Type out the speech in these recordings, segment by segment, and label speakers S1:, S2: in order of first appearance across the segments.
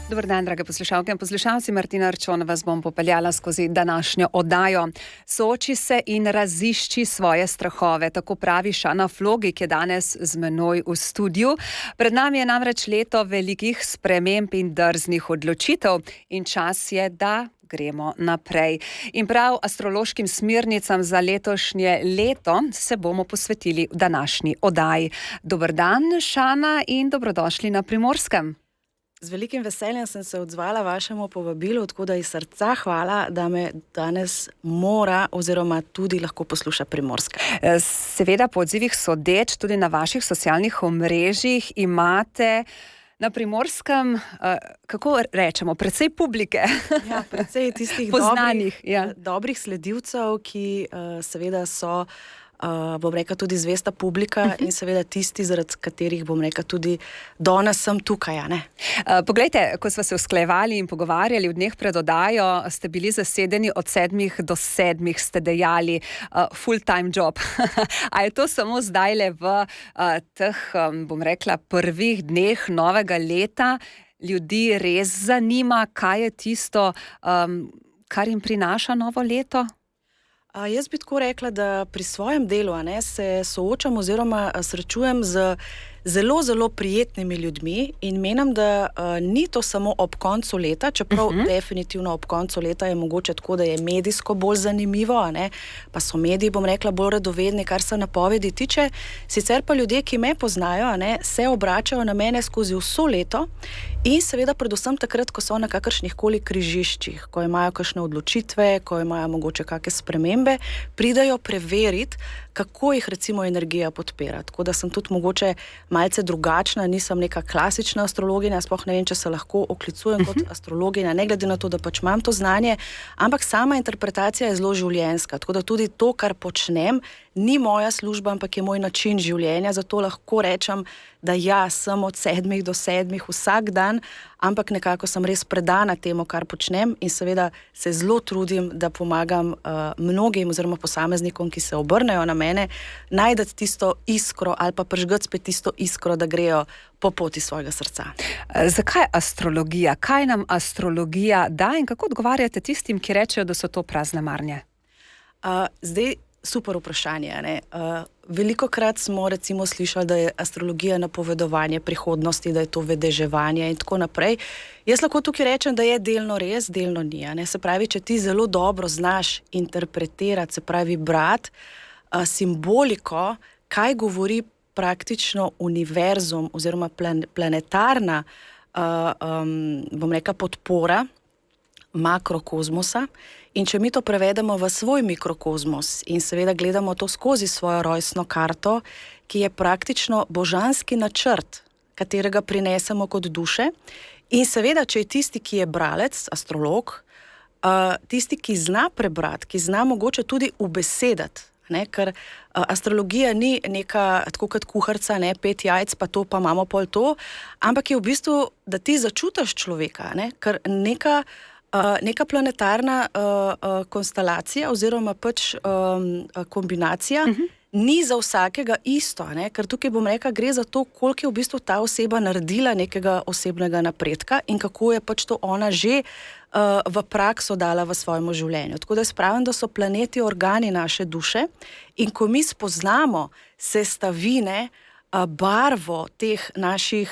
S1: Dober dan, drage poslušalke in poslušalci. Martina Arčon vas bom popeljala skozi današnjo oddajo. Sooči se in razišči svoje strahove, tako pravi Šana Flogi, ki je danes z menoj v studiu. Pred nami je namreč leto velikih sprememb in drznih odločitev in čas je, da gremo naprej. In prav astrološkim smernicam za letošnje leto se bomo posvetili v današnji oddaji. Dober dan, Šana, in dobrodošli na Primorskem.
S2: Z velikim veseljem sem se odzvala vašemu povabilu, tako da iz srca hvala, da me danes mora oziroma tudi lahko posluša Primorska.
S1: Seveda po odzivih sodeč, tudi na vaših socialnih omrežjih imate na Primorskem, kako rečemo, precej publike.
S2: Ja, precej tistih
S1: poznanih,
S2: dobrih sledilcev, ki seveda so, bom rekla, tudi zvesta publika in seveda tisti, zaradi katerih, bom rekla, tudi danes sem tukaj, a ne?
S1: Poglejte, ko smo se usklajevali in pogovarjali v dneh pred oddajo, ste bili zasedeni od 7 do 7, ste dejali, full-time job. A je to samo zdajle v teh, bom rekla, prvih dneh novega leta ljudi res zanima, kaj je tisto, kar jim prinaša novo leto?
S2: Jaz bi tako rekla, da pri svojem delu se soočam oziroma srečujem z zelo, zelo prijetnimi ljudmi in menim, da ni to samo ob koncu leta, čeprav definitivno ob koncu leta je mogoče tako, da je medijsko bolj zanimivo, pa so mediji, bom rekla, bolj radovedni, kar se napovedi tiče. Sicer pa ljudje, ki me poznajo, se obračajo na mene skozi vso leto in seveda predvsem takrat, ko so na kakršnih koli križiščih, ko imajo kakšne odločitve, ko imajo mogoče kakšne spremembe, pridajo preveriti, kako jih recimo energija podpira. Tako da sem tudi mogoče malce drugačna, nisem neka klasična astrologinja, sploh ne vem, če se lahko oklicujem kot astrologinja, ne glede na to, da pač imam to znanje, ampak sama interpretacija je zelo življenjska, tako da tudi to, kar počnem, ni moja služba, ampak je moj način življenja, zato lahko rečem, da ja, sem od 7 do 7 vsak dan, ampak nekako sem res predana temu, kar počnem in seveda se zelo trudim, da pomagam mnogim oziroma posameznikom, ki se obrnejo na mene, najdeti tisto iskro ali pa prižgati spet tisto iskro, da grejo po poti svojega srca.
S1: Zakaj astrologija? Kaj nam astrologija da in kako odgovarjate tistim, ki rečejo, da so to prazne marnje?
S2: Zdaj, super vprašanje, Velikokrat smo recimo slišali, da je astrologija napovedovanje prihodnosti, da je to vedeževanje in tako naprej. Jaz lahko tukaj rečem, da je delno res, delno ni. Se pravi, če ti zelo dobro znaš interpretirati, se pravi brati simboliko, kaj govori praktično univerzum oziroma planetarna, bom rekla, podpora makrokozmosa. In če mi to prevedemo v svoj mikrokozmos in seveda gledamo to skozi svojo rojstno karto, ki je praktično božanski načrt, katerega prinesemo kot duše. In seveda, če je tisti, ki je bralec, astrolog, tisti, ki zna prebrati, ki zna mogoče tudi ubesedati, ker astrologija ni neka, tako kot kuharca, 5 jajc, pa to, pa imamo pol to, ampak je v bistvu, da ti začutiš človeka, ker neka planetarna konstelacija oziroma pač kombinacija ni za vsakega isto, ker tukaj, bom rekla, gre za to, koliko je v bistvu ta oseba naredila nekega osebnega napredka in kako je pač to ona že v prakso dala v svojemu življenju. Tako da jaz pravim, da so planeti organi naše duše in ko mi spoznamo sestavine, barvo teh naših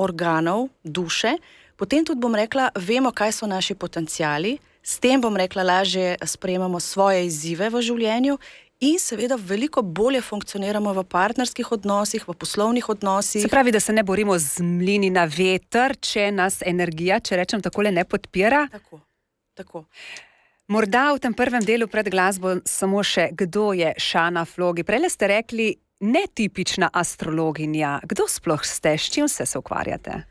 S2: organov, duše, potem tudi, bom rekla, vemo, kaj so naši potenciali, s tem, bom rekla, lažje sprejemamo svoje izzive v življenju in seveda veliko bolje funkcioniramo v partnerskih odnosih, v poslovnih odnosih.
S1: Se pravi, da se ne borimo z mlini na veter, če nas energija, če rečem takole, ne podpira?
S2: Tako.
S1: Morda v tem prvem delu pred glasbo samo še, kdo je Šana Flogi? Prejle ste rekli, netipična astrologinja. Kdo sploh ste? S čim se ukvarjate?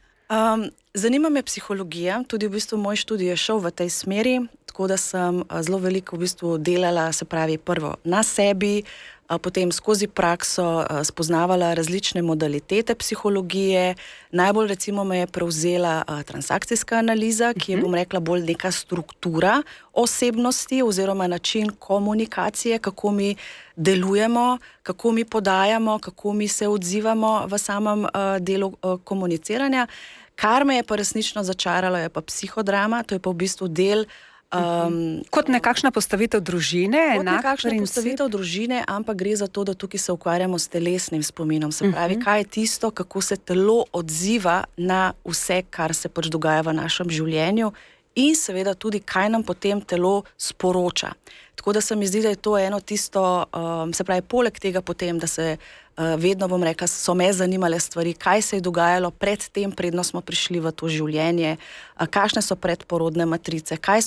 S2: Zanima me psihologija, tudi v bistvu moj študij je šel v tej smeri, tako da sem zelo veliko v bistvu delala, se pravi prvo na sebi, potem skozi prakso spoznavala različne modalitete psihologije. Najbolj recimo me je prevzela transakcijska analiza, ki je, bom rekla, bolj neka struktura osebnosti oziroma način komunikacije, kako mi delujemo, kako mi podajamo, kako mi se odzivamo v samem delu komuniciranja. Kar me je pa resnično začaralo, je pa psihodrama, to je pa v bistvu del
S1: kot nekakšna postavitev družine,
S2: kot nekakšna postavitev družine, ampak gre za to, da tukaj se ukvarjamo s telesnim spominom. Se pravi, kaj je tisto, kako se telo odziva na vse, kar se pač dogaja v našem življenju in seveda tudi, kaj nam potem telo sporoča. Tako da se mi zdi, da je to eno tisto, se pravi, poleg tega potem, da se vedno, bom rekla, so me zanimale stvari, kaj se je dogajalo pred tem, predno smo prišli v to življenje, kakšne so predporodne matrice, kaj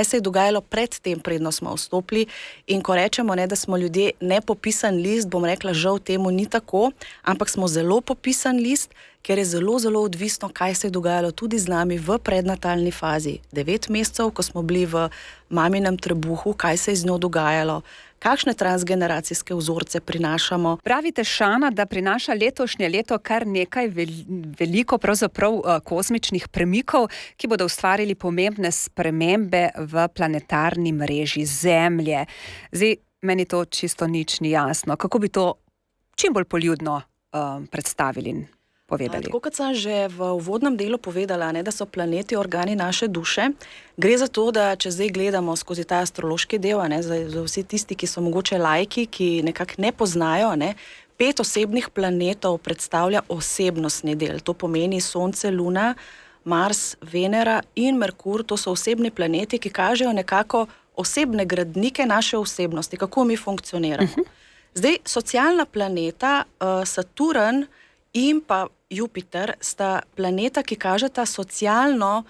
S2: se je dogajalo pred tem, predno smo vstopili. In ko rečemo, ne, da smo ljudje nepopisan list, bom rekla, žal temu ni tako, ampak smo zelo popisan list, ker je zelo, zelo odvisno, kaj se je dogajalo tudi z nami v prednatalni fazi. 9 mesecev, ko smo bili v maminem trebuhu, kaj se je z njo dogajalo, kakšne transgeneracijske vzorce prinašamo.
S1: Pravite, Šana, da prinaša letošnje leto kar nekaj veliko pravzaprav kozmičnih premikov, ki bodo ustvarili pomembne spremembe v planetarni mreži Zemlje. Zdaj, meni to čisto nič ni jasno. Kako bi to čim bolj poljudno predstavili in povedali?
S2: Tako kot sem že v uvodnem delu povedala, ne, da so planeti organi naše duše, gre za to, da če zdaj gledamo skozi ta astrološki del, ne, za vsi tisti, ki so mogoče laiki, ki nekako ne poznajo, ne, 5 osebnih planetov predstavlja osebnostni del. To pomeni Sonce, Luna, Mars, Venera in Merkur. To so osebni planeti, ki kažejo nekako osebne gradnike naše osebnosti, kako mi funkcioniramo. Zdaj, socialna planeta, Saturn in pa Jupiter sta planeta, ki kažeta socialno,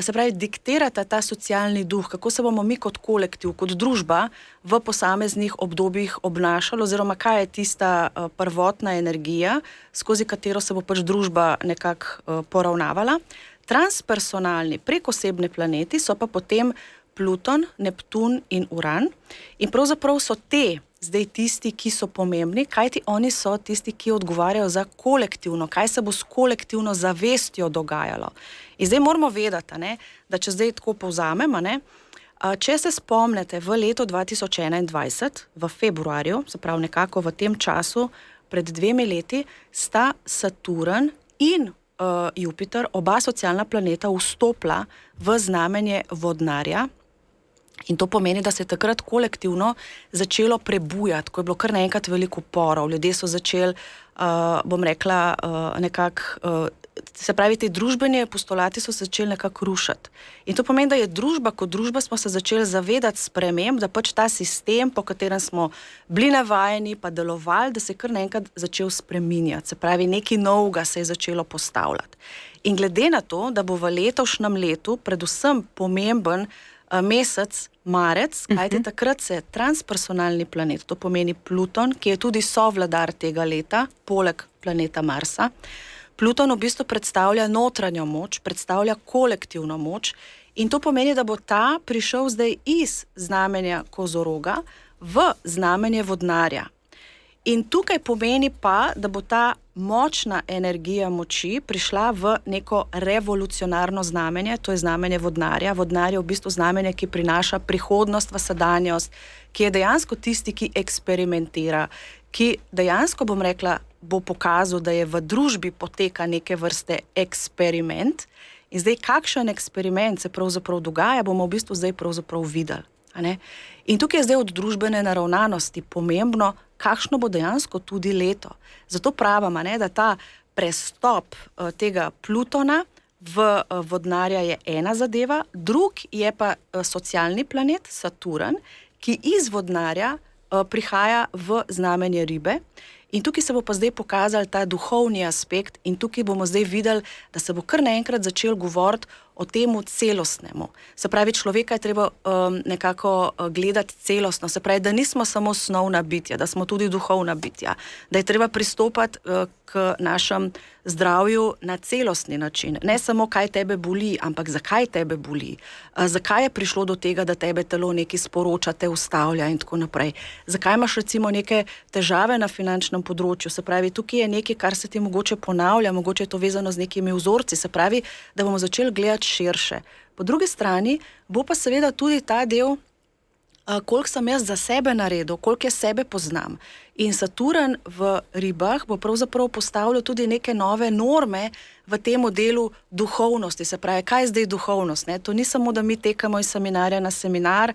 S2: se pravi, diktirata ta socialni duh, kako se bomo mi kot kolektiv, kot družba v posameznih obdobjih obnašali, oziroma kaj je tista prvotna energija, skozi katero se bo pač družba nekako poravnavala. Transpersonalni, prekosebni planeti so pa potem Pluton, Neptun in Uran. In pravzaprav so te zdaj tisti, ki so pomembni, kajti oni so tisti, ki odgovarjajo za kolektivno, kaj se bo s kolektivno zavestjo dogajalo. In zdaj moramo vedeti, ne, da če zdaj tako povzamemo, ne, če se spomnite v letu 2021, v februarju, se pravi nekako v tem času, pred 2 leti, sta Saturn in Jupiter, oba socialna planeta, vstopila v znamenje vodnarja. In to pomeni, da se je takrat kolektivno začelo prebujati, ko je bilo kar naenkrat veliko uporov. Ljudje so začeli, bom rekla, nekako, se pravi, te družbeni postulati so se začeli nekako rušiti. In to pomeni, da je družba kot družba smo se začeli zavedati sprememb, da pač ta sistem, po katerem smo bili navajeni, pa delovali, da se je kar naenkrat začel spreminjati. Se pravi, nekaj novega se je začelo postavljati. In glede na to, da bo v letošnjem letu predvsem pomemben mesec marec, kajti takrat se transpersonalni planet, to pomeni Pluton, ki je tudi sovladar tega leta, poleg planeta Marsa. Pluton v bistvu predstavlja notranjo moč, predstavlja kolektivno moč in to pomeni, da bo ta prišel zdaj iz znamenja Kozoroga v znamenje Vodnarja. In tukaj pomeni pa, da bo ta močna energija moči prišla v neko revolucionarno znamenje, to je znamenje Vodnarja. Vodnar je v bistvu znamenje, ki prinaša prihodnost v sedanjost, ki je dejansko tisti, ki eksperimentira, ki dejansko, bom rekla, bo pokazal, da je v družbi poteka neke vrste eksperiment. In zdaj, kakšen eksperiment se pravzaprav dogaja, bomo v bistvu zdaj pravzaprav videli. In tukaj je zdaj od družbene naravnanosti pomembno, kakšno bo dejansko tudi leto. Zato pravimo, da ta prestop tega Plutona v Vodnarja je ena zadeva, drug je pa socialni planet Saturn, ki iz Vodnarja prihaja v znamenje Ribe. In tukaj se bo pa zdaj pokazal ta duhovni aspekt in tukaj bomo zdaj videli, da se bo kar naenkrat začel govoriti o temu celostnemu. Se pravi, človeka je treba nekako gledati celostno, se pravi, da nismo samo snovna bitja, da smo tudi duhovna bitja, da je treba pristopati k našem zdravju na celostni način. Ne samo, kaj tebe boli, ampak zakaj tebe boli. Zakaj je prišlo do tega, da tebe telo nekaj sporoča, te ustavlja in tako naprej. Zakaj imaš recimo neke težave na finančnem področju. Se pravi, tukaj je nekaj, kar se ti mogoče ponavlja, mogoče je to vezano z nekimi vzorci. Se pravi, da bomo začeli gledati širše. Po drugi strani bo pa seveda tudi ta del Koliko sem jaz za sebe naredil, koliko jaz sebe poznam. In Saturn v ribah bo pravzaprav postavljal tudi neke nove norme v tem delu duhovnosti. Se pravi, kaj je zdaj duhovnost? Ne? To ni samo, da mi tekamo iz seminarja na seminar,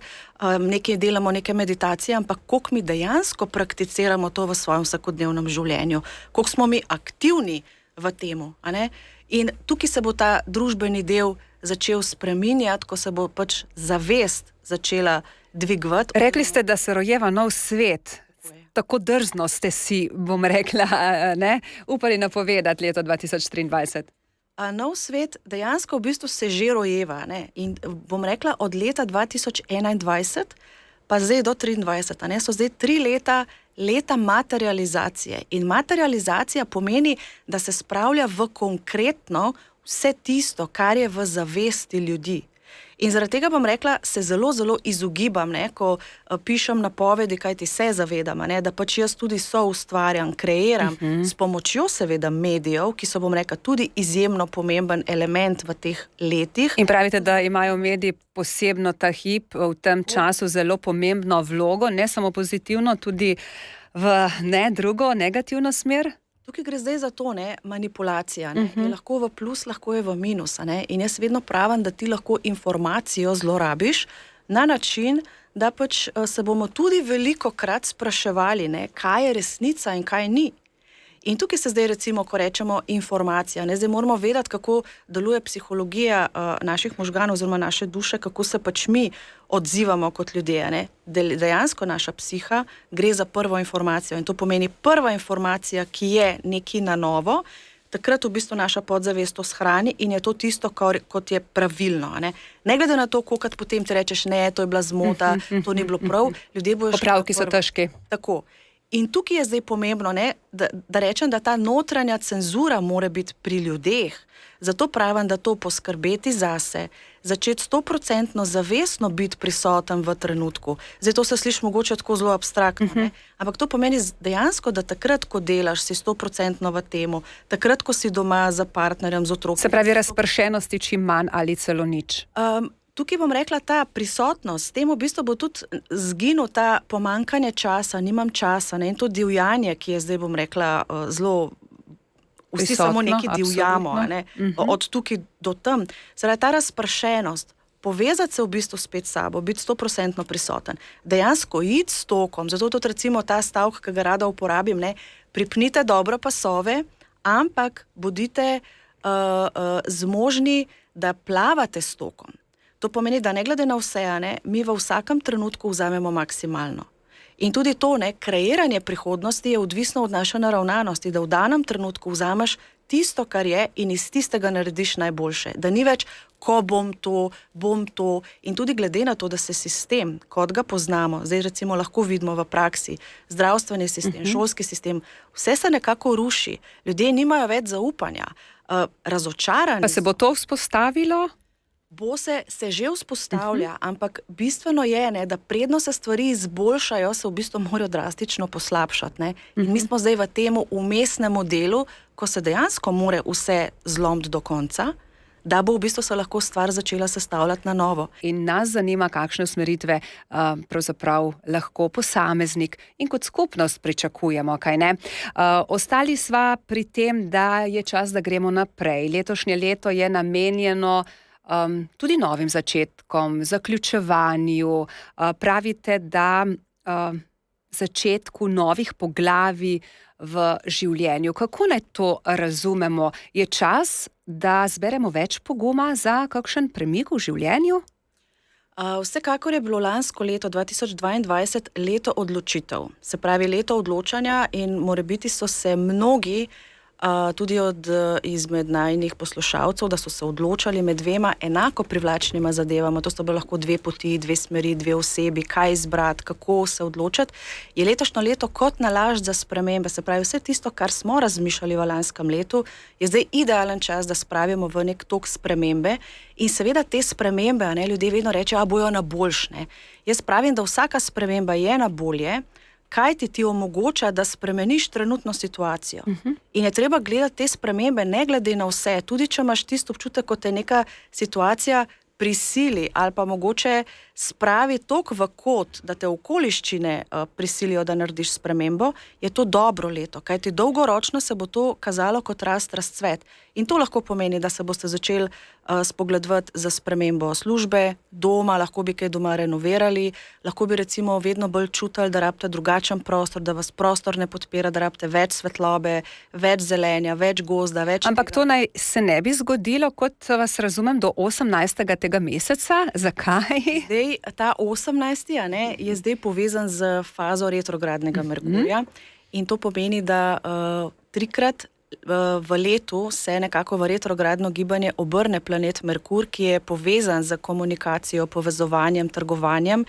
S2: nekaj delamo, neke meditacije, ampak koliko mi dejansko prakticiramo to v svojem vsakodnevnem življenju, koliko smo mi aktivni v temu. A ne? In tukaj se bo ta družbeni del začel spreminjati, ko se bo pač zavest začela dvigovati.
S1: Rekli ste, da se rojeva nov svet. Tako drzno ste si, bom rekla, ne, upali napovedati leto 2023.
S2: Nov svet dejansko v bistvu se že rojeva. Ne? In bom rekla, od leta 2021 pa zdaj do 2023, ne? So zdaj 3 leta materializacije. In materializacija pomeni, da se spravlja v konkretno vse tisto, kar je v zavesti ljudi. In zaradi tega bom rekla, se zelo, zelo izogibam, ne, ko pišem napovedi, kaj ti se zavedam, ne, da pač jaz tudi soustvarjam, kreiram, s pomočjo seveda medijev, ki so, bom rekla, tudi izjemno pomemben element v teh letih.
S1: In pravite, da imajo mediji posebno ta hip v tem času zelo pomembno vlogo, ne samo pozitivno, tudi v drugo negativno smer?
S2: Tukaj gre zdaj za to, ne, manipulacija. Ne. Je lahko v plus, lahko je v minus. Ne. In jaz vedno pravim, da ti lahko informacijo zlorabiš na način, da pač se bomo tudi velikokrat spraševali, ne, kaj je resnica in kaj ni. In tukaj se zdaj recimo, ko rečemo informacija, ne, zdaj moramo vedeti, kako deluje psihologija naših možganov oziroma naše duše, kako se pač mi odzivamo kot ljudje. Ne. Dejansko naša psiha gre za prvo informacijo in to pomeni prva informacija, ki je nekaj na novo, takrat v bistvu naša podzavest to shrani in je to tisto, kot je pravilno. Ne glede na to, kolikrat potem ti rečeš, ne, to je bila zmota, to ni bilo prav, ljudje bojo
S1: popravki so težki.
S2: Tako. In tukaj je zdaj pomembno, ne, da rečem, da ta notranja cenzura mora biti pri ljudeh. Zato pravim, da to poskrbeti zase, začeti 100% zavestno biti prisoten v trenutku. Zdaj to se sliši mogoče tako zelo abstraktno, ne? Ampak to pomeni dejansko, da takrat, ko delaš, si 100% v temu, takrat, ko si doma za partnerjem, z otrokom.
S1: Se pravi, razpršenosti čim manj ali celo nič.
S2: Tukaj bom rekla, ta prisotnost, s tem v bistvu bo tudi zginil ta pomankanje časa, nimam časa, ne? In to divjanje, ki je zdaj, bom rekla, zelo, vsi prisotno, samo nekaj divjamo, ne? Od tukaj do tam. Zdaj, ta razpršenost, povezati se v bistvu spet s sabo, biti 100% prisoten, dejansko iti s tokom, zato tudi recimo ta stavek, ki ga rada uporabim, ne? Pripnite dobro pasove, ampak bodite zmožni, da plavate s tokom. To pomeni, da ne glede na vse, ne, mi v vsakem trenutku vzamemo maksimalno. In tudi to, ne, kreiranje prihodnosti je odvisno od naše naravnanosti, da v danem trenutku vzameš tisto, kar je in iz tistega narediš najboljše. Da ni več, ko bom to. In tudi glede na to, da se sistem, kot ga poznamo, zdaj recimo lahko vidimo v praksi, zdravstveni sistem, šolski sistem, vse se nekako ruši. Ljudje nimajo več zaupanja, razočarani.
S1: Pa se bo to vzpostavilo?
S2: Bo se že vzpostavlja, ampak bistveno je, ne, da predno se stvari izboljšajo, se v bistvu morajo drastično poslabšati. Ne. In mi smo zdaj v tem vmesnem delu, ko se dejansko more vse zlomiti do konca, da bo v bistvu se lahko stvar začela sestavljati na novo.
S1: In nas zanima, kakšne usmeritve pravzaprav lahko posameznik in kot skupnost pričakujemo, kaj ne. Ostali sva pri tem, da je čas, da gremo naprej. Letošnje leto je namenjeno tudi novim začetkom, zaključevanju. Pravite, da začetku novih poglavij v življenju. Kako naj to razumemo? Je čas, da zberemo več poguma za kakšen premik v življenju?
S2: Vsekakor je bilo lansko leto 2022 leto odločitev. Se pravi leto odločanja in morebiti so se mnogi tudi izmed najnih poslušalcev, da so se odločali med dvema enako privlačnima zadevama, to sta bile lahko dve poti, dve smeri, dve osebi, kaj izbrati, kako se odločiti, je letošnjo leto kot nalašč za spremembe, se pravi vse tisto, kar smo razmišljali v lanskem letu, je zdaj idealen čas, da spravimo v nek tok spremembe in seveda te spremembe, ne, ljudje vedno rečejo, bojo na boljše. Jaz pravim, da vsaka sprememba je na bolje, kaj ti omogoča, da spremeniš trenutno situacijo. In je treba gledati te spremembe ne glede na vse, tudi če imaš tisto občutek, kot je neka situacija prisili ali pa mogoče spravi toliko v kot, da te okoliščine prisilijo, da narediš spremembo, je to dobro leto, kajti dolgoročno se bo to kazalo kot razcvet. In to lahko pomeni, da se boste začeli spogledovati za spremembo službe, doma, lahko bi kaj doma renovirali, lahko bi recimo vedno bolj čutili, da rabite drugačen prostor, da vas prostor ne podpira, da rabite več svetlobe, več zelenja, več gozda, več...
S1: Ampak to naj se ne bi zgodilo, kot vas razumem, do 18. tega meseca. Zakaj?
S2: Zdaj, ta 18. Je zdaj povezan z fazo retrogradnega Merkurja in to pomeni, da trikrat v letu se nekako v retrogradno gibanje obrne planet Merkur, ki je povezan z komunikacijo, povezovanjem, trgovanjem.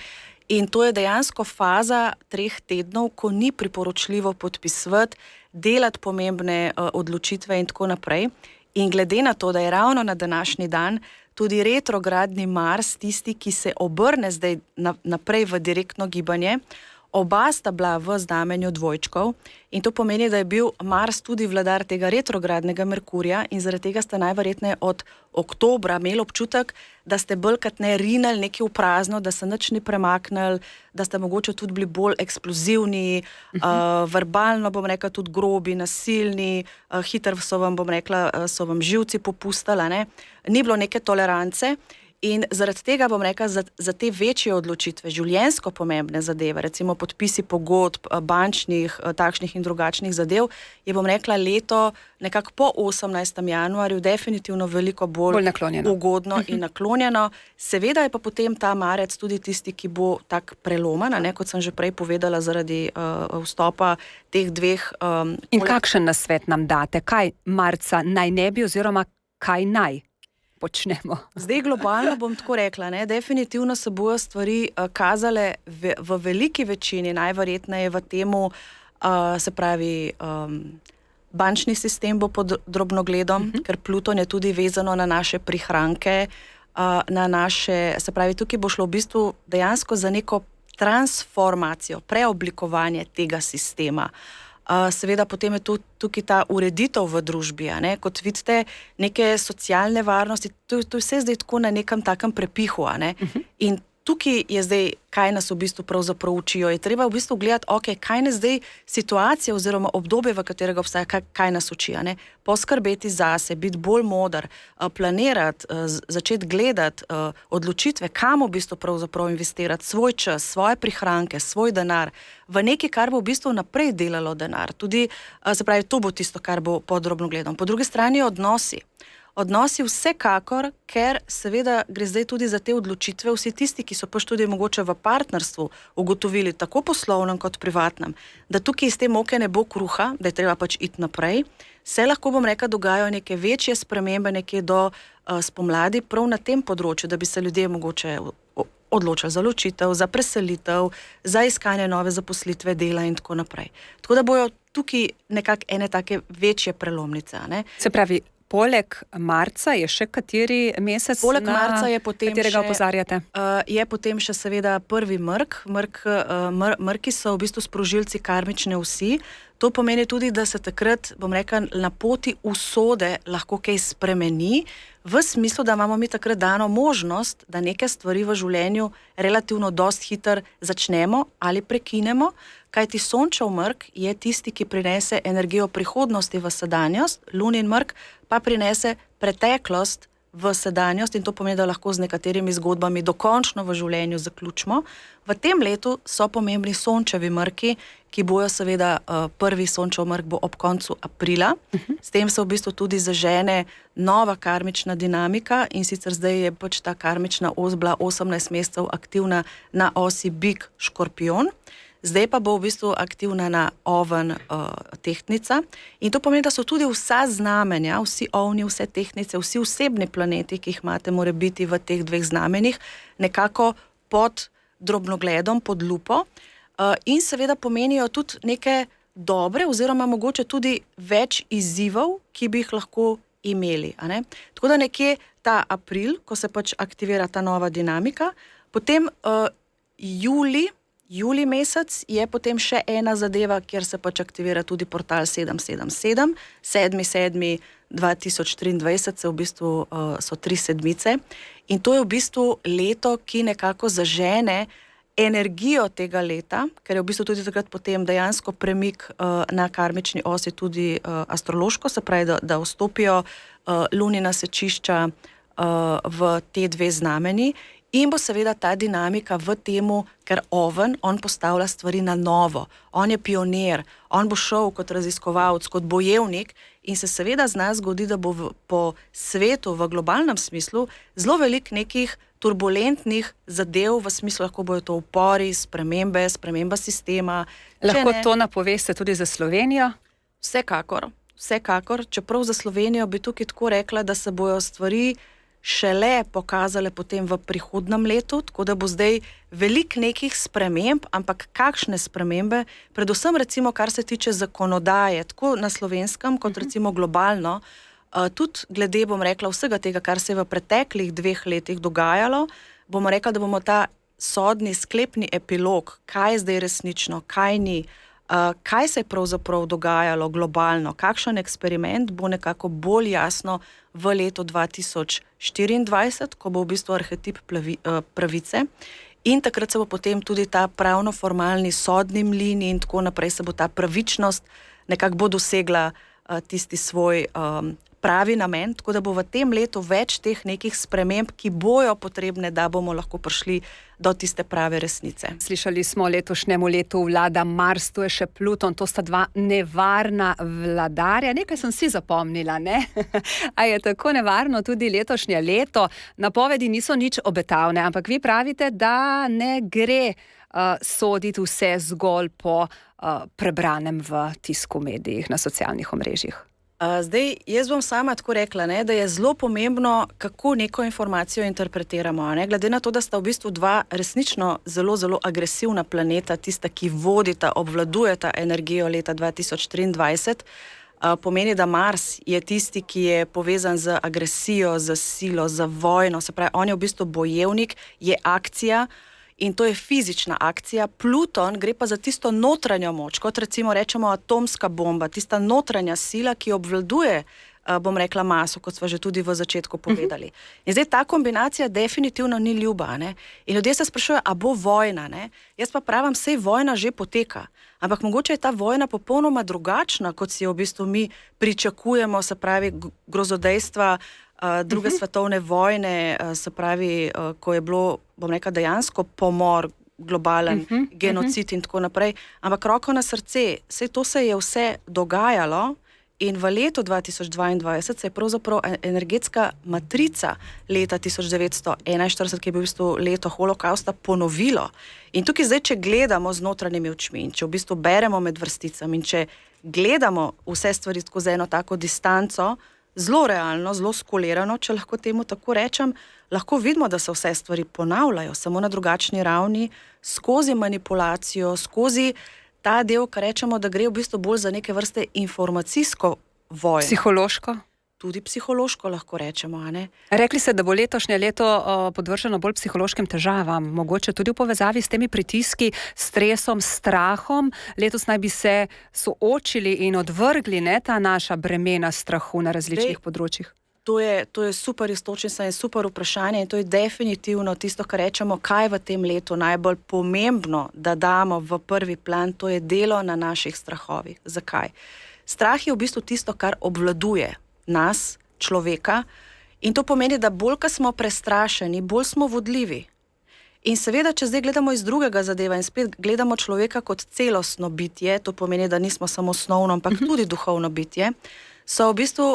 S2: In to je dejansko faza 3 tednov, ko ni priporočljivo podpisovati, delati pomembne odločitve in tako naprej. In glede na to, da je ravno na današnji dan tudi retrogradni Mars, tisti, ki se obrne zdaj naprej v direktno gibanje, oba sta bila v znamenju dvojčkov in to pomeni, da je bil Mars tudi vladar tega retrogradnega Merkurja in zaradi tega ste najverjetneje od oktobra imeli občutek, da ste bolj kot ne rinali nekaj v prazno, da se nič ni premaknili, da ste mogoče tudi bili bolj eksplozivni, verbalno, bom rekla, tudi grobi, nasilni, hitro so vam živci popustali, ne? Ni bilo neke tolerance. In zaradi tega, bom rekla, za te večje odločitve, življenjsko pomembne zadeve, recimo podpisi pogodb, bančnih, takšnih in drugačnih zadev, je, bom rekla, leto nekako po 18. januarju definitivno veliko bolj ugodno in naklonjeno. Seveda je pa potem ta marec tudi tisti, ki bo tak preloman, kot sem že prej povedala, zaradi vstopa teh dveh...
S1: In kakšen nasvet nam date? Kaj marca naj ne bi oziroma kaj naj počnemo?
S2: Zdaj globalno bom tako rekla, definitivno se bojo stvari kazale v veliki večini, najverjetneje v temu, se pravi, bančni sistem bo pod drobnogledom, ker Pluton je tudi vezano na naše prihranke, na naše, se pravi, tukaj bo šlo v bistvu dejansko za neko transformacijo, preoblikovanje tega sistema. Seveda potem je tukaj ta ureditev v družbi, kot vidite, neke socialne varnosti, to je vse zdaj tako na nekem takem prepihu, in tukaj je zdaj, kaj nas v bistvu pravzaprav učijo, je treba v bistvu gledati, kaj nas zdaj situacija oziroma obdobje, v katerega obstaja, kaj nas uči, poskrbeti zase, biti bolj moder, planirati, začeti gledati odločitve, kam v bistvu pravzaprav investirati svoj čas, svoje prihranke, svoj denar, v nekaj, kar bo v bistvu naprej delalo denar. Tudi, se pravi, to bo tisto, kar bo pod drobnogledom. Po drugi strani odnosi. Odnosi vsekakor, ker seveda gre zdaj tudi za te odločitve, vsi tisti, ki so pač tudi mogoče v partnerstvu ugotovili, tako poslovnem kot privatnem, da tukaj iz te moke ne bo kruha, da je treba pač iti naprej, se lahko, bom rekla, dogajajo neke večje spremembe nekje do spomladi prav na tem področju, da bi se ljudje mogoče odločili za ločitev, za preselitev, za iskanje nove zaposlitve, dela in tako naprej. Tako da bojo tukaj nekako ene take večje prelomnice.
S1: Se pravi, poleg marca je še kateri mesec,
S2: poleg marca je potem
S1: katerega opozarjate?
S2: Je potem še seveda prvi mrk. Mrki so v bistvu sprožilci karmične osi. To pomeni tudi, da se takrat, bom rekla, na poti usode lahko kaj spremeni, v smislu, da imamo mi takrat dano možnost, da neke stvari v življenju relativno dosti hitro začnemo ali prekinemo, kajti sončev mrk je tisti, ki prinese energijo prihodnosti v sedanjost, lunin mrk pa prinese preteklost v sedanjost in to pomeni, da lahko z nekaterimi zgodbami dokončno v življenju zaključimo. V tem letu so pomembni sončevi mrki, ki bojo seveda prvi sončev mrk bo ob koncu aprila. S tem se v bistvu tudi zažene nova karmična dinamika in sicer zdaj je pač ta karmična os bila 18 mesecev aktivna na osi bik škorpion. Zdaj pa bo v bistvu aktivna na oven tehtnica in to pomeni, da so tudi vsa znamenja, vsi ovni, vse tehtnice, vsi osebni planeti, ki jih imate, more biti v teh dveh znamenjih, nekako pod drobnogledom, pod lupo in seveda pomenijo tudi neke dobre oziroma mogoče tudi več izzivov, ki bi jih lahko imeli. Tako da nekje ta april, ko se pač aktivira ta nova dinamika, potem julij, julij mesec je potem še ena zadeva, kjer se pač aktivira tudi portal 777, 7.7.2023 se v bistvu so 3 sedmice in to je v bistvu leto, ki nekako zažene energijo tega leta, ker je v bistvu tudi takrat potem dejansko premik na karmični osi tudi astrološko, se pravi, da vstopijo lunina sečišča v te 2 znameni in bo seveda ta dinamika v temu, ker Oven, on postavlja stvari na novo, on je pionir, on bo šel kot raziskovalec, kot bojevnik in se seveda z nas zgodi, da bo po svetu v globalnem smislu zelo veliko nekih turbulentnih zadev, v smislu lahko bojo to upori, sprememba sistema.
S1: Lahko to napoveste tudi za Slovenijo?
S2: Vsekakor, čeprav za Slovenijo bi tukaj tako rekla, da se bojo stvari šele pokazale potem v prihodnem letu, tako da bo zdaj veliko nekih sprememb, ampak kakšne spremembe, predvsem recimo, kar se tiče zakonodaje, tako na slovenskem, kot recimo globalno, tudi glede, bom rekla, vsega tega, kar se je v preteklih 2 letih dogajalo, bomo rekla, da bomo ta sodni sklepni epilog, kaj je zdaj resnično, kaj ni, kaj se je pravzaprav dogajalo globalno, kakšen eksperiment bo nekako bolj jasno v letu 2024, ko bo v bistvu arhetip pravice in takrat se bo potem tudi ta pravno-formalni sodni mlin in tako naprej se bo ta pravičnost nekako bo dosegla tisti svoj pravi namen, tako da bo v tem letu več teh nekih sprememb, ki bojo potrebne, da bomo lahko prišli do tiste prave resnice.
S1: Slišali smo, letošnjemu letu vlada Mars, tu je še Pluton, to sta 2 nevarna vladarja. Nekaj sem si zapomnila, ne? A je tako nevarno tudi letošnje leto? Napovedi niso nič obetavne, ampak vi pravite, da ne gre soditi vse zgolj po prebranem v tisku, medijih, na socialnih omrežjih.
S2: Zdaj, jaz bom sama tako rekla, ne, da je zelo pomembno, kako neko informacijo interpretiramo. Ne? Glede na to, da sta v bistvu 2 resnično zelo, zelo agresivna planeta, tista, ki vodita, obvladujeta energijo leta 2023, pomeni, da Mars je tisti, ki je povezan z agresijo, z silo, z vojno, se pravi, on je v bistvu bojevnik, je akcija, in to je fizična akcija. Pluton gre pa za tisto notranjo moč, kot recimo rečemo atomska bomba, tista notranja sila, ki obvladuje, bom rekla, maso, kot smo že tudi v začetku povedali. In zdaj ta kombinacija definitivno ni ljuba, ne? In ljudje se sprašujejo, a bo vojna, ne? Jaz pa pravim, sej vojna že poteka, ampak mogoče je ta vojna popolnoma drugačna, kot si jo v bistvu mi pričakujemo, se pravi grozodejstva druge svetovne vojne, se pravi, ko je bilo, bom rekla, dejansko pomor, globalen genocid in tako naprej. Ampak roko na srce, saj to se je vse dogajalo in v letu 2022 se je pravzaprav energetska matrica leta 1941, ki je bil v bistvu leto holokausta, ponovilo. In tukaj zdaj, če gledamo z notranjimi očmi in če v bistvu beremo med vrsticami in če gledamo vse stvari skozi eno tako distanco, zelo realno, zelo skolirano, če lahko temu tako rečem, lahko vidimo, da se vse stvari ponavljajo, samo na drugačni ravni, skozi manipulacijo, skozi ta del, kar rečemo, da gre v bistvu bolj za neke vrste informacijsko vojno.
S1: Psihološko?
S2: Tudi psihološko lahko rečemo, a ne?
S1: Rekli ste, da bo letošnje leto podvrženo bolj psihološkim težavam, mogoče tudi v povezavi s temi pritiski, stresom, strahom. Letos naj bi se soočili in odvrgli, ne, ta naša bremena strahu na različnih področjih.
S2: To je super istočnica in super vprašanje in to je definitivno tisto, kar rečemo, kaj v tem letu najbolj pomembno, da damo v prvi plan, to je delo na naših strahovih. Zakaj? Strah je v bistvu tisto, kar obvladuje nas, človeka, in to pomeni, da bolj, ko smo prestrašeni, bolj smo vodljivi. In seveda, če zdaj gledamo iz drugega zadeva in spet gledamo človeka kot celostno bitje, to pomeni, da nismo samo osnovno, ampak tudi duhovno bitje, so v bistvu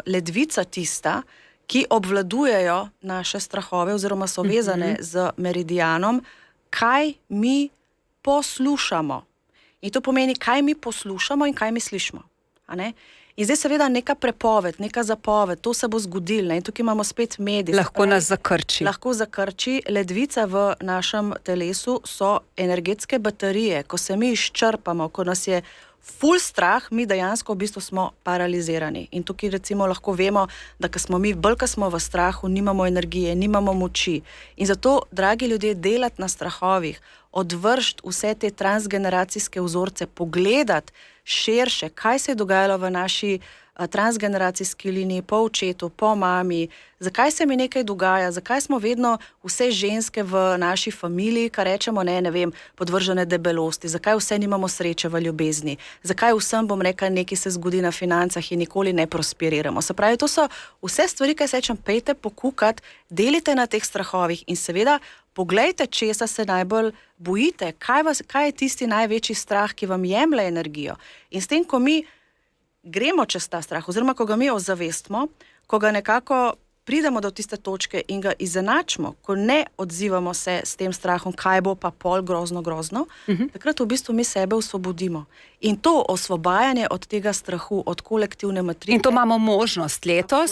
S2: ledvica tista, ki obvladujejo naše strahove oziroma so vezane z meridianom, kaj mi poslušamo. In to pomeni, kaj mi poslušamo in kaj mi slišimo. A ne? In zdaj seveda neka prepoved, neka zapoved, to se bo zgodilo. In tukaj imamo spet medij.
S1: Lahko nas zakrči.
S2: Lahko zakrči. Ledvica v našem telesu so energetske baterije. Ko se mi izčrpamo, ko nas je ful strah, mi dejansko v bistvu smo paralizirani. In tukaj recimo lahko vemo, da ko smo v strahu, nimamo energije, nimamo moči. In zato, dragi ljudje, delati na strahovih, odvršiti vse te transgeneracijske vzorce, pogledati širše, kaj se je dogajalo v naši transgeneracijski liniji, po očetu, po mami, zakaj se mi nekaj dogaja, zakaj smo vedno vse ženske v naši familiji, kar rečemo, ne vem, podvržene debelosti, zakaj vse nimamo sreče v ljubezni, zakaj vsem, bom rekla, nekaj se zgodi na financah in nikoli ne prosperiramo. Se pravi, to so vse stvari, kaj se rečem, pejte pokukati, delite na teh strahovih in seveda poglejte, česa se najbolj bojite, kaj je tisti največji strah, ki vam jemlje energijo. In s tem, ko mi gremo čez ta strah, oziroma ko ga mi ozavestimo, ko ga nekako pridemo do tiste točke in ga izenačimo, ko ne odzivamo se s tem strahom, kaj bo pa pol grozno, takrat v bistvu mi sebe osvobodimo. In to osvobajanje od tega strahu, od kolektivne matrice.
S1: In to imamo možnost letos.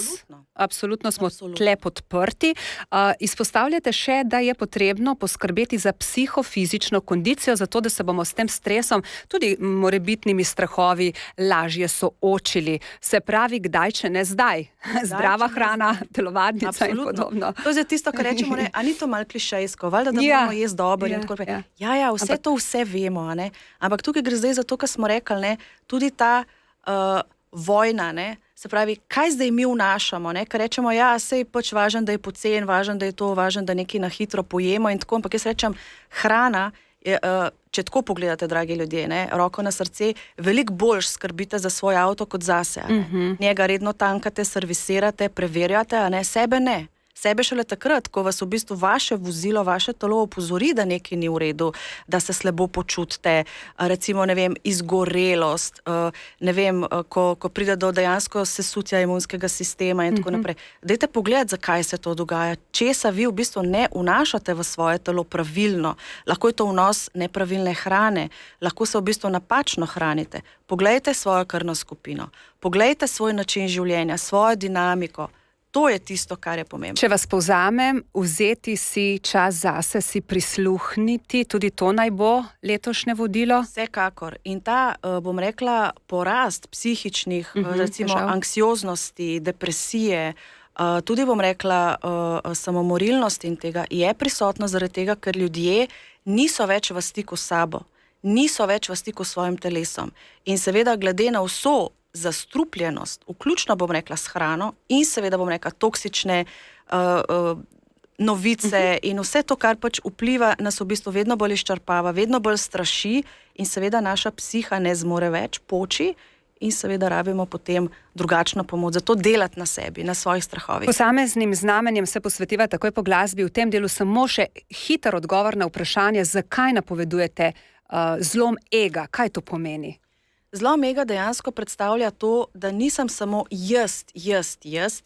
S1: Absolutno smo tle podprti. Izpostavljate še, da je potrebno poskrbeti za psihofizično kondicijo, zato da se bomo s tem stresom, tudi morebitnimi strahovi, lažje soočili. Se pravi, kdaj, če ne zdaj. Zdrava hrana, telovadnica in podobno.
S2: To je tisto, kar rečemo, a ni to malo klišejsko, valjda, da moramo jesti dobro in tako naprej. Ja, vse vemo, ne? Ampak tukaj gre zdaj za to, kar smo rekli, ne? Tudi ta vojna, ne? Se pravi, kaj zdaj mi vnašamo, ne? Ker rečemo, sej pač važno, da je pocen, važno, da je to, važno, da nekaj na hitro pojemo in tako, ampak jaz rečem, hrana, če tako pogledate, dragi ljudje, ne? Roko na srce, veliko bolj skrbite za svoj avto kot zase. Njega redno tankate, servisirate, preverjate, a ne? Sebe ne. Sebe šele takrat, ko vas v bistvu vaše vozilo, vaše telo opozori, da nekaj ni v redu, da se slabo počutite, recimo, ne vem, izgorelost, ne vem, ko pride do dejansko sesutja imunskega sistema in tako naprej. Dajte pogledati, zakaj se to dogaja, česa vi v bistvu ne vnašate v svoje telo pravilno. Lahko je to vnos nepravilne hrane, lahko se v bistvu napačno hranite. Poglejte svojo krvno skupino, poglejte svoj način življenja, svojo dinamiko. To je tisto, kar je pomembno.
S1: Če vas povzamem, vzeti si čas zase, si prisluhniti, tudi to naj bo letošnje vodilo?
S2: Vsekakor. In ta, bom rekla, porast psihičnih, recimo anksioznosti, depresije, tudi bom rekla samomorilnosti in tega, je prisotno zaradi tega, ker ljudje niso več v stiku s sabo, niso več v stiku s svojim telesom. In seveda glede na vso zastrupljenost, vključno bom rekla s hrano in seveda bom rekla toksične novice in vse to, kar pač vpliva, nas v bistvu vedno bolj izčrpava, vedno bolj straši in seveda naša psiha ne zmore več, poči in seveda rabimo potem drugačno pomoč. Zato delati na sebi, na svojih strahovih.
S1: Posameznim znamenjem se posvetiva takoj po glasbi. V tem delu samo še hiter odgovor na vprašanje, zakaj napovedujete zlom ega, kaj to pomeni?
S2: Zlom ega dejansko predstavlja to, da nisem samo jaz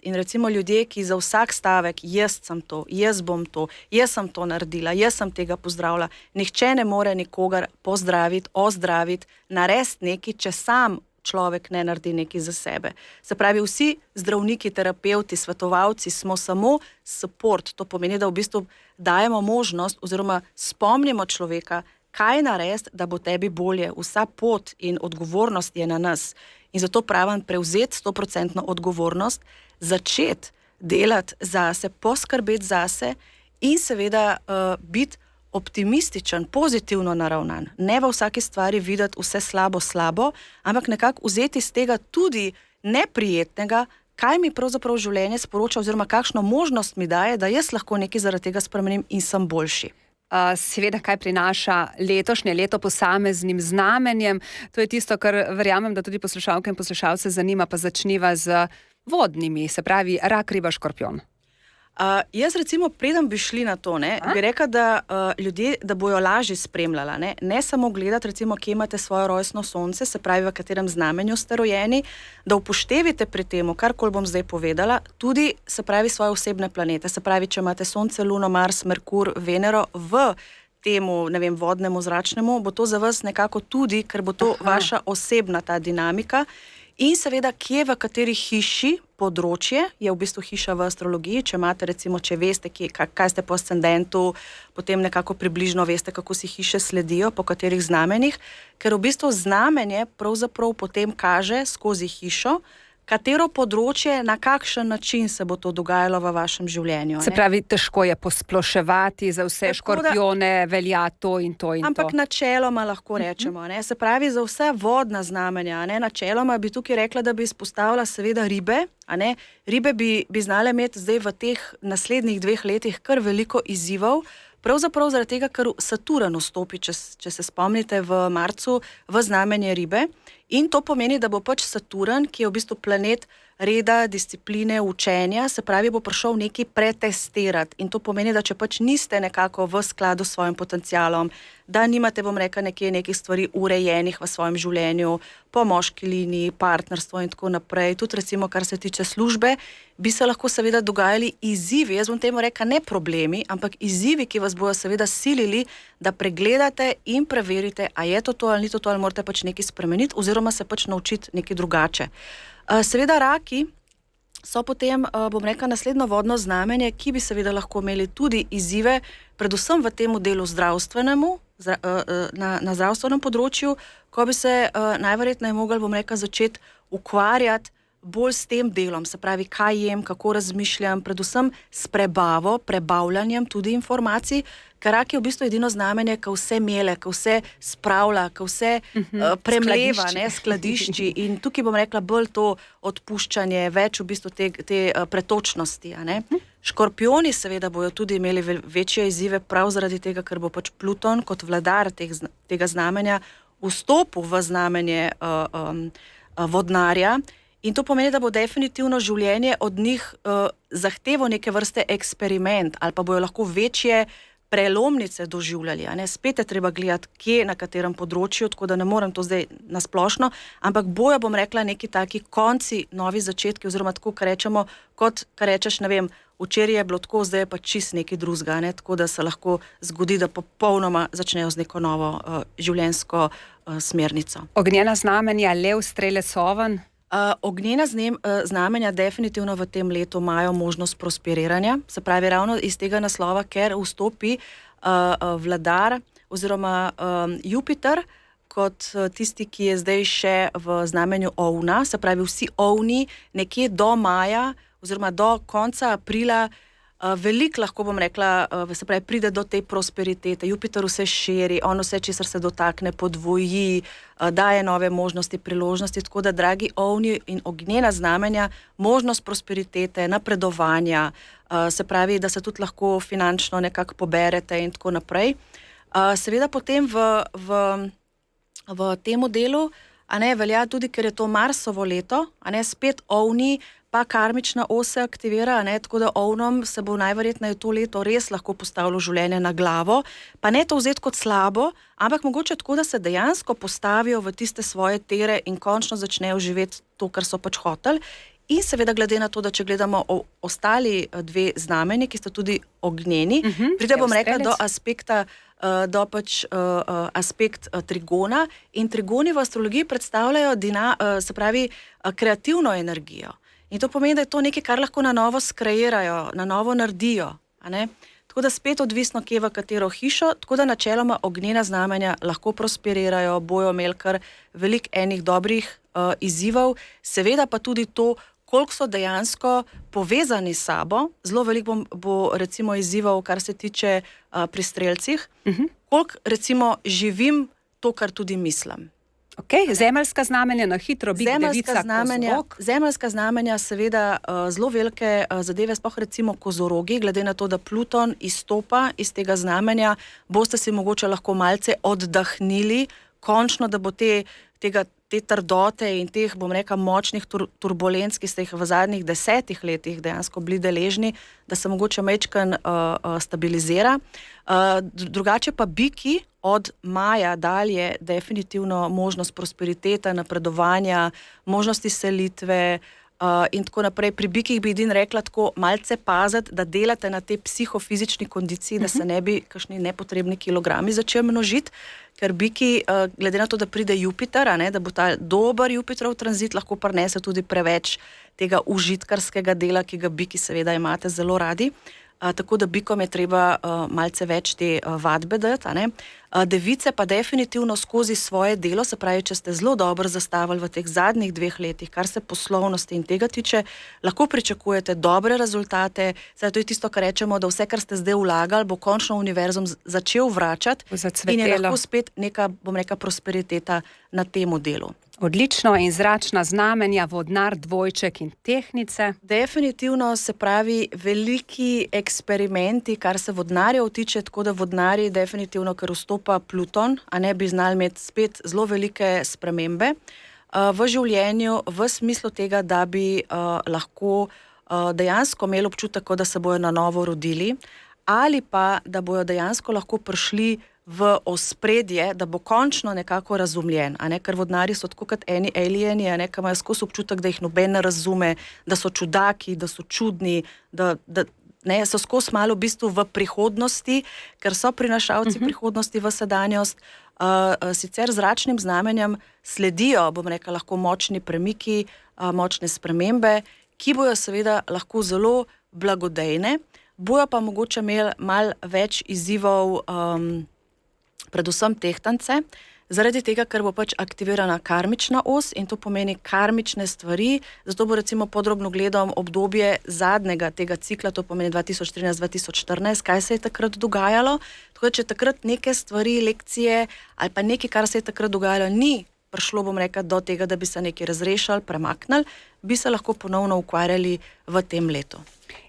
S2: in recimo ljudje, ki za vsak stavek jaz sem to, jaz bom to, jaz sem to naredila, jaz sem tega pozdravila. Nihče ne more nikogar pozdraviti, ozdraviti, narediti nekaj, če sam človek ne naredi nekaj za sebe. Se pravi, vsi zdravniki, terapevti, svetovalci smo samo support. To pomeni, da v bistvu dajemo možnost oziroma spomnimo človeka, kaj narediti, da bo tebi bolje. Vsa pot in odgovornost je na nas. In zato pravim, prevzeti 100% odgovornost, začeti delati zase, poskrbeti zase in seveda biti optimističen, pozitivno naravnan. Ne v vsaki stvari videti vse slabo, ampak nekako vzeti iz tega tudi neprijetnega, kaj mi pravzaprav življenje sporoča oziroma kakšno možnost mi daje, da jaz lahko nekaj zaradi tega spremenim in sem boljši.
S1: Seveda, kaj prinaša letošnje leto posameznim znamenjem. To je tisto, kar verjamem, da tudi poslušalke in poslušalce zanima, pa začniva z vodnimi, se pravi rak, riba, škorpijon.
S2: Jaz recimo, preden bi šli na to, bi rekla, da ljudje, da bojo lažje spremljala. Ne samo gledati, recimo, kje imate svoje rojstno sonce, se pravi, v katerem znamenju ste rojeni, da upoštevite pri tem, karkoli bom zdaj povedala, tudi, se pravi, svoje osebne planete. Se pravi, če imate sonce, luno, Mars, Merkur, Venero v temu, ne vem, vodnemu, zračnemu, bo to za vas nekako tudi, ker bo to vaša osebna ta dinamika. In seveda, kje v kateri hiši, področje, je v bistvu hiša v astrologiji, če imate recimo, če veste, kaj ste po ascendentu, potem nekako približno veste, kako si hiše sledijo, po katerih znamenjih, ker v bistvu znamenje pravzaprav potem kaže skozi hišo, katero področje, na kakšen način se bo to dogajalo v vašem življenju.
S1: Se pravi, težko je posploševati, za vse škorpijone velja to in to in to.
S2: Ampak načeloma lahko rečemo. Se pravi, za vse vodna znamenja. Načeloma bi tukaj rekla, da bi izpostavila seveda ribe. Ribe bi znale imeti zdaj v teh naslednjih 2 letih kar veliko izzivov, pravzaprav zaradi tega, ker Saturn vstopi, če se spomnite, v marcu v znamenje ribe. In to pomeni, da bo pač Saturn, ki je v bistvu planet reda, discipline, učenja, se pravi, bo prišel nekaj pretestirati. In to pomeni, da če pač niste nekako v skladu s svojim potencialom, da nimate, bom rekla, nekih stvari urejenih v svojem življenju, po moški liniji, partnerstvo in tako naprej, tudi recimo, kar se tiče službe, bi se lahko seveda dogajali izzivi, jaz bom temu rekla ne problemi, ampak izzivi, ki vas bojo seveda silili, da pregledate in preverite, a je to ali ni to, ali morate pač nekaj spremeniti, oziroma se pač naučiti nekaj drugače. Seveda raki so potem, bom rekla, naslednjo vodno znamenje, ki bi seveda lahko imeli tudi izzive, predvsem v tem delu zdravstvenemu, na zdravstvenem področju, ko bi se najverjetneje mogli, bom rekla, začeti ukvarjati bolj s tem delom, se pravi, kaj jem, kako razmišljam, predvsem s prebavljanjem tudi informacij, ker rak je v bistvu edino znamenje, ki vse mele, ki vse spravlja, ki vse premleva, skladišči. In tukaj bom rekla bolj to odpuščanje, več v bistvu te pretočnosti. Škorpijoni seveda bojo tudi imeli večje izzive prav zaradi tega, ker bo pač Pluton kot vladar tega znamenja vstopil v znamenje vodnarja. In to pomeni, da bo definitivno življenje od njih zahtevo neke vrste eksperiment ali pa bojo lahko večje prelomnice doživljali. Spet je treba gledati, kje, na katerem področju, tako da ne morem to zdaj nasplošno, ampak bojo, bom rekla, neki taki konci, novi začetki, oziroma tako, kar rečemo, kot kar rečeš, ne vem, včeraj je bilo tako, zdaj je pa čist nekaj drugega, tako da se lahko zgodi, da popolnoma začnejo z neko novo življenjsko smernico.
S1: Ognjena znamenja, lev, strelec, oven?
S2: Ognjena znamenja definitivno v tem letu imajo možnost prosperiranja, se pravi ravno iz tega naslova, ker vstopi vladar oziroma Jupiter kot tisti, ki je zdaj še v znamenju ovna, se pravi vsi ovni nekje do maja oziroma do konca aprila veliko lahko, bom rekla, se pravi, pride do te prosperitete. Jupiter vse širi, on vse, česar se dotakne, podvoji, daje nove možnosti, priložnosti, tako da, dragi ovni in ognjena znamenja, možnost prosperitete, napredovanja, se pravi, da se tudi lahko finančno nekako poberete in tako naprej. Seveda potem v tem delu, velja tudi, ker je to Marsovo leto, spet ovni, pa karmična os se aktivira, tako da ovnom se bo najverjetneje to leto res lahko postavilo življenje na glavo, pa ne to vzeti kot slabo, ampak mogoče tako, da se dejansko postavijo v tiste svoje tere in končno začnejo živeti to, kar so pač hoteli. In seveda glede na to, da če gledamo ostali 2 znamenji, ki sta tudi ognjeni, pride, bom rekla, do aspekta, aspekt trigona, in trigoni v astrologiji predstavljajo se pravi, kreativno energijo. In to pomeni, da je to nekaj, kar lahko na novo skreirajo, na novo naredijo. Tako da spet odvisno, kje v katero hišo, tako da načeloma ognjena znamenja lahko prosperirajo, bojo imeli kar veliko enih dobrih izzivov, seveda pa tudi to, koliko so dejansko povezani s sabo, zelo veliko bo recimo izzivov, kar se tiče pri strelcih, koliko recimo živim to, kar tudi mislim.
S1: Zemeljska znamenja na hitro, bik, devica, kozorog.
S2: Zemeljska znamenja seveda zelo velike zadeve, sploh recimo kozorogi, glede na to, da Pluton izstopa iz tega znamenja, boste si mogoče lahko malce oddahnili, končno, da bo te trdote in teh, bom rekla, močnih turbulenc, ki ste jih v zadnjih 10 letih dejansko bili deležni, da se mogoče majčkeno stabilizira. Drugače pa biki od maja dalje definitivno možnost prosperitete, napredovanja, možnosti selitve, in tako naprej. Pri bikih bi edin rekla tako malce paziti, da delate na tej psihofizični kondiciji, da se ne bi kakšni nepotrebni kilogrami začeli množiti, ker biki, glede na to, da pride Jupiter, da bo ta dober Jupiterov tranzit lahko prinese tudi preveč tega užitkarskega dela, ki ga biki seveda imate zelo radi. Tako da bikom je treba malce več te vadbe dati. Device pa definitivno skozi svoje delo, se pravi, če ste zelo dobro zastavili v teh zadnjih 2 letih, kar se poslovnosti in tega tiče, lahko pričakujete dobre rezultate. Zdaj, to je tisto, kar rečemo, da vse, kar ste zdaj vlagali, bo končno univerzum začel vračati in je lahko spet neka, bom rekla, prosperiteta na temu delu.
S1: Odlično, in zračna znamenja, vodnar, dvojček in tehnice.
S2: Definitivno, se pravi, veliki eksperimenti, kar se vodnarjev tiče, tako da vodnarji definitivno, ker vstopa Pluton, bi znali imeti spet zelo velike spremembe v življenju, v smislu tega, da bi lahko dejansko imeli občutek, da se bojo na novo rodili, ali pa da bojo dejansko lahko prišli v ospredje, da bo končno nekako razumljen, ker vodnari so tako kot eni alieni, ki imajo skozi občutek, da jih noben ne razume, da so čudaki, da so čudni, da so skozi malo v bistvu v prihodnosti, ker so prinašalci prihodnosti v sedanjost. Sicer zračnim znamenjem sledijo, bom rekla, lahko močni premiki, močne spremembe, ki bojo seveda lahko zelo blagodejne, bojo pa mogoče imeli malo več izzivov, predvsem tehtance, zaradi tega, ker bo pač aktivirana karmična os in to pomeni karmične stvari, zato bo recimo podrobno gledal obdobje zadnjega tega cikla, to pomeni 2013-2014, kaj se je takrat dogajalo. Tako da, če takrat neke stvari, lekcije ali pa nekaj, kar se je takrat dogajalo, ni prišlo, bom rekla, do tega, da bi se nekaj razrešili, premaknili, bi se lahko ponovno ukvarjali v tem letu.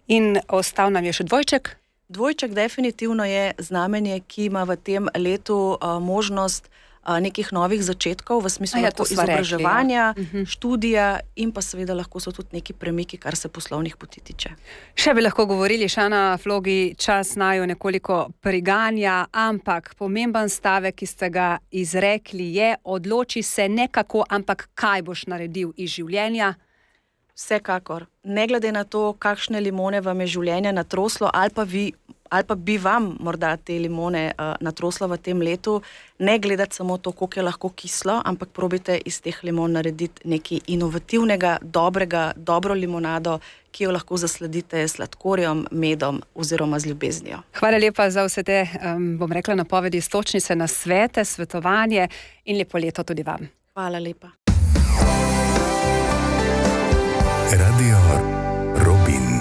S1: In ostal nam je še dvojček?
S2: Dvojček definitivno je znamenje, ki ima v tem letu možnost nekih novih začetkov, v smislu izobraževanja, študija in pa seveda lahko so tudi neki premiki, kar se poslovnih poti tiče.
S1: Še bi lahko govorili, Šana Flogi, čas naju nekoliko priganja, ampak pomemben stavek, ki ste ga izrekli, je: odloči se ne kako, ampak kaj boš naredil iz življenja.
S2: Vsekakor. Ne glede na to, kakšne limone vam je življenje natroslo, ali pa bi vam morda te limone natroslo v tem letu, ne gledati samo to, koliko je lahko kislo, ampak probite iz teh limon narediti nekaj inovativnega, dobro limonado, ki jo lahko zasledite s sladkorjem, medom oziroma z ljubeznijo.
S1: Hvala lepa za vse te, bom rekla, napovedi, iztočnice, nasvete, svetovanje in lepo leto tudi vam.
S2: Hvala lepa.
S3: Radio Robin.